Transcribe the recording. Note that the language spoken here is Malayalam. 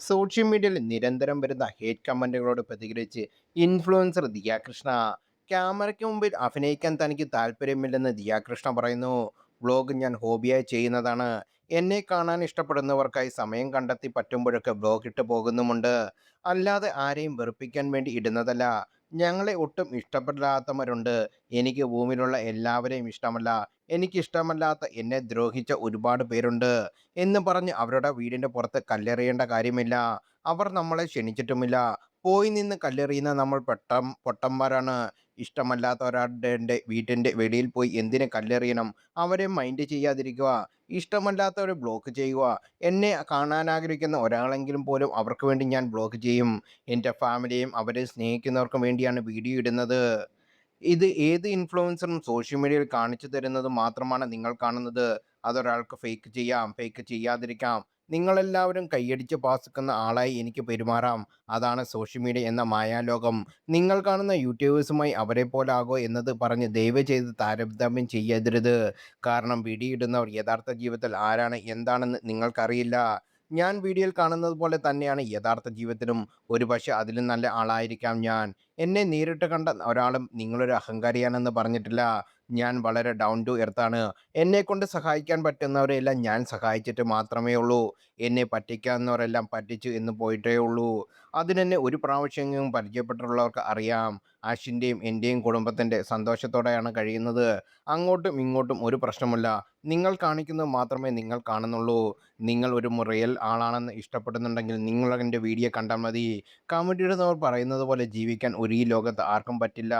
സോഷ്യൽ മീഡിയയിൽ നിരന്തരം വരുന്ന ഹേറ്റ് കമന്റുകളോട് പ്രതികരിച്ച് ഇൻഫ്ലുവൻസർ ദിയാകൃഷ്ണ ക്യാമറയ്ക്ക് മുമ്പിൽ അഭിനയിക്കാൻ തനിക്ക് താല്പര്യമില്ലെന്ന് ദിയാകൃഷ്ണ പറയുന്നു. വ്ളോഗ് ഞാൻ ഹോബിയായി ചെയ്യുന്നതാണ്. എന്നെ കാണാൻ ഇഷ്ടപ്പെടുന്നവർക്കായി സമയം കണ്ടെത്തി പറ്റുമ്പോഴൊക്കെ വ്ളോഗ് ഇട്ട് പോകുന്നുമുണ്ട്. അല്ലാതെ ആരെയും വെറുപ്പിക്കാൻ വേണ്ടി ഇടുന്നതല്ല. ഞങ്ങളെ ഒട്ടും ഇഷ്ടപ്പെടാത്തവരുണ്ട്. എനിക്ക് ഭൂമിയിലുള്ള എല്ലാവരെയും ഇഷ്ടമല്ല. എനിക്കിഷ്ടമല്ലാത്ത എന്നെ ദ്രോഹിച്ച ഒരുപാട് പേരുണ്ട് എന്ന് പറഞ്ഞ് അവരുടെ വീടിൻ്റെ പുറത്ത് കല്ലെറിയേണ്ട കാര്യമില്ല. അവർ നമ്മളെ ക്ഷണിച്ചിട്ടുമില്ല. പോയി നിന്ന് കല്ലെറിയുന്ന നമ്മൾ പൊട്ടന്മാരാണ്. ഇഷ്ടമല്ലാത്ത ഒരാളുടെ വീട്ടിൻ്റെ വെളിയിൽ പോയി എന്തിന് കല്ലെറിയണം? അവരെ മൈൻഡ് ചെയ്യാതിരിക്കുക. ഇഷ്ടമല്ലാത്തവരെ ബ്ലോക്ക് ചെയ്യുക. എന്നെ കാണാൻ ആഗ്രഹിക്കുന്ന ഒരാളെങ്കിലും പോലും അവർക്ക് വേണ്ടി ഞാൻ ബ്ലോക്ക് ചെയ്യും. എൻ്റെ ഫാമിലിയെയും അവരെ സ്നേഹിക്കുന്നവർക്കും വേണ്ടിയാണ് വീഡിയോ ഇടുന്നത്. ഇത് ഏത് ഇൻഫ്ലുവൻസറും സോഷ്യൽ മീഡിയയിൽ കാണിച്ചു തരുന്നത് മാത്രമാണ് നിങ്ങൾ കാണുന്നത്. അതൊരാൾക്ക് ഫേക്ക് ചെയ്യാം, ഫേക്ക് ചെയ്യാതിരിക്കാം. നിങ്ങളെല്ലാവരും കൈയടിച്ച് പാസ്സാക്കുന്ന ആളായി എനിക്ക് പെരുമാറാം. അതാണ് സോഷ്യൽ മീഡിയ എന്ന മായാലോകം. നിങ്ങൾ കാണുന്ന യൂട്യൂബേഴ്സുമായി അവരെ പോലാകോ എന്നത് പറഞ്ഞ് ദയവ് ചെയ്ത് താരതമ്യം ചെയ്യരുത്. കാരണം വീഡിയോ ഇടുന്നവർ യഥാർത്ഥ ജീവിതത്തിൽ ആരാണ് എന്താണെന്ന് നിങ്ങൾക്കറിയില്ല. ഞാൻ വീഡിയോയിൽ കാണുന്നത് പോലെ തന്നെയാണ് യഥാർത്ഥ ജീവിതത്തിലും. ഒരുപക്ഷെ അതിലും നല്ല ആളായിരിക്കാം ഞാൻ. എന്നെ നേരിട്ട് കണ്ട ഒരാളും നിങ്ങളൊരു അഹങ്കാരിയാണെന്ന് പറഞ്ഞിട്ടില്ല. ഞാൻ വളരെ ഡൗൺ ടു എർത്താണ്. എന്നെക്കൊണ്ട് സഹായിക്കാൻ പറ്റുന്നവരെയെല്ലാം ഞാൻ സഹായിച്ചിട്ട് മാത്രമേ ഉള്ളൂ. എന്നെ പറ്റിക്കാവുന്നവരെല്ലാം പറ്റിച്ചു എന്ന് പോയിട്ടേ ഉള്ളൂ. അതിനെന്നെ ഒരു പ്രാവശ്യമെങ്കിലും പരിചയപ്പെട്ടിട്ടുള്ളവർക്ക് അറിയാം. അശ്വിൻ്റെയും എൻ്റെയും കുടുംബത്തിൻ്റെ സന്തോഷത്തോടെയാണ് കഴിയുന്നത്. അങ്ങോട്ടും ഇങ്ങോട്ടും ഒരു പ്രശ്നമില്ല. നിങ്ങൾ കാണിക്കുന്നത് മാത്രമേ നിങ്ങൾ കാണുന്നുള്ളൂ. നിങ്ങൾ ഒരു റിയൽ ആളാണെന്ന് ഇഷ്ടപ്പെടുന്നുണ്ടെങ്കിൽ നിങ്ങൾ എൻ്റെ വീഡിയോ കണ്ടാൽ മതി. കമൻ്റ് ഇടുന്നവർ പറയുന്നത് പോലെ ജീവിക്കാൻ ഒരു ഈ ലോകത്ത് ആർക്കും പറ്റില്ല.